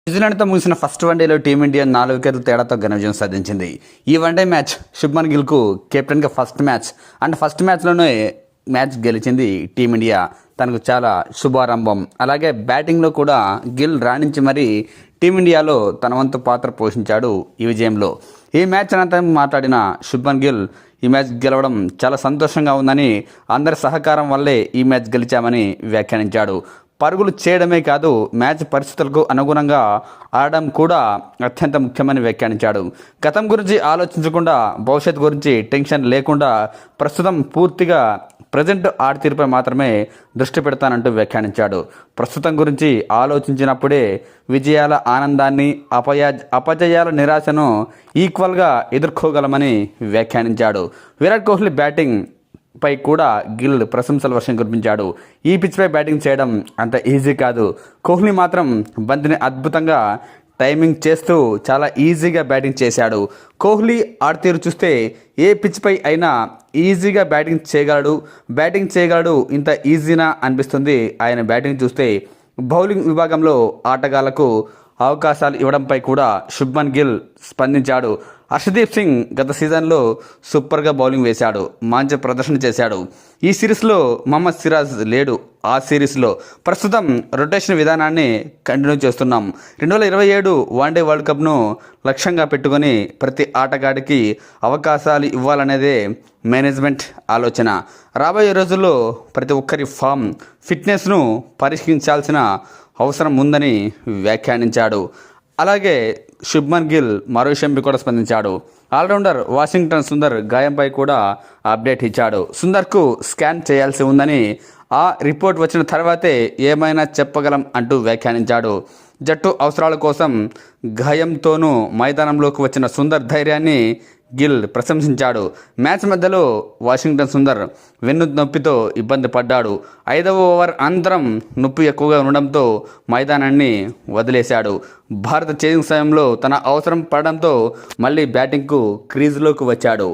న్యూజిలాండ్తో ముగిసిన ఫస్ట్ వన్డేలో టీమిండియా 4 వికెట్ల తేడాతో ఘన విజయం సాధించింది. ఈ వన్డే మ్యాచ్ శుభ్మన్ గిల్కు కెప్టెన్గా ఫస్ట్ మ్యాచ్లోనే మ్యాచ్ గెలిచింది టీమిండియా. తనకు చాలా శుభారంభం. అలాగే బ్యాటింగ్లో కూడా గిల్ రాణించి మరీ టీమిండియాలో తన వంతు పాత్ర పోషించాడు ఈ విజయంలో. ఈ మ్యాచ్ అనంతరం మాట్లాడిన శుభ్మన్ గిల్ ఈ మ్యాచ్ గెలవడం చాలా సంతోషంగా ఉందని, అందరి సహకారం వల్లే ఈ మ్యాచ్ గెలిచామని వ్యాఖ్యానించాడు. పరుగులు చేయడమే కాదు, మ్యాచ్ పరిస్థితులకు అనుగుణంగా ఆడడం కూడా అత్యంత ముఖ్యమని వ్యాఖ్యానించాడు. గతం గురించి ఆలోచించకుండా, భవిష్యత్తు గురించి టెన్షన్ లేకుండా ప్రస్తుతం పూర్తిగా ప్రజెంట్ ఆడతీరుపై మాత్రమే దృష్టి పెడతానంటూ వ్యాఖ్యానించాడు. ప్రస్తుతం గురించి ఆలోచించినప్పుడే విజయాల ఆనందాన్ని, అపజయాల నిరాశను ఈక్వల్గా ఎదుర్కోగలమని వ్యాఖ్యానించాడు. విరాట్ కోహ్లీ బ్యాటింగ్ పై కూడా గిల్ ప్రశంసల వర్షం కురిపించాడు. ఈ పిచ్పై బ్యాటింగ్ చేయడం అంత ఈజీ కాదు. కోహ్లీ మాత్రం బంతిని అద్భుతంగా టైమింగ్ చేస్తూ చాలా ఈజీగా బ్యాటింగ్ చేశాడు. కోహ్లీ ఆడతీరు చూస్తే ఏ పిచ్పై అయినా ఈజీగా బ్యాటింగ్ చేయగలడు. ఇంత ఈజీనా అనిపిస్తుంది ఆయన బ్యాటింగ్ చూస్తే. బౌలింగ్ విభాగంలో ఆటగాళ్లకు అవకాశాలు ఇవ్వడంపై కూడా శుభ్మన్ గిల్ స్పందించాడు. హర్షదీప్ సింగ్ గత సీజన్లో సూపర్గా బౌలింగ్ వేశాడు, మంచి ప్రదర్శన చేశాడు. ఈ సిరీస్లో మహమ్మద్ సిరాజ్ లేడు. ఆ సిరీస్లో ప్రస్తుతం రొటేషన్ విధానాన్ని కంటిన్యూ చేస్తున్నాం. 2027 వన్డే వరల్డ్ కప్ను లక్ష్యంగా పెట్టుకొని ప్రతి ఆటగాడికి అవకాశాలు ఇవ్వాలనేదే మేనేజ్మెంట్ ఆలోచన. రాబోయే రోజుల్లో ప్రతి ఒక్కరి ఫామ్, ఫిట్నెస్ను పరీక్షించాల్సిన అవసరం ఉందని వ్యాఖ్యానించాడు. అలాగే శుభ్మన్ గిల్ మరో విషయంపై కూడా స్పందించాడు. ఆల్రౌండర్ వాషింగ్టన్ సుందర్ గాయంపై కూడా అప్డేట్ ఇచ్చాడు. సుందర్కు స్కాన్ చేయాల్సి ఉందని, ఆ రిపోర్ట్ వచ్చిన తర్వాతే ఏమైనా చెప్పగలం అంటూ వ్యాఖ్యానించాడు. జట్టు అవసరాల కోసం గాయంతోనూ మైదానంలోకి వచ్చిన సుందర్ ధైర్యాన్ని గిల్ ప్రశంసించాడు. మ్యాచ్ మధ్యలో వాషింగ్టన్ సుందర్ వెన్ను నొప్పితో ఇబ్బంది పడ్డాడు. 5వ ఓవర్ అనంతరం నొప్పి ఎక్కువగా ఉండడంతో మైదానాన్ని వదిలేశాడు. భారత చేజింగ్ సమయంలో తన అవసరం పడడంతో మళ్ళీ బ్యాటింగ్కు క్రీజ్లోకి వచ్చాడు.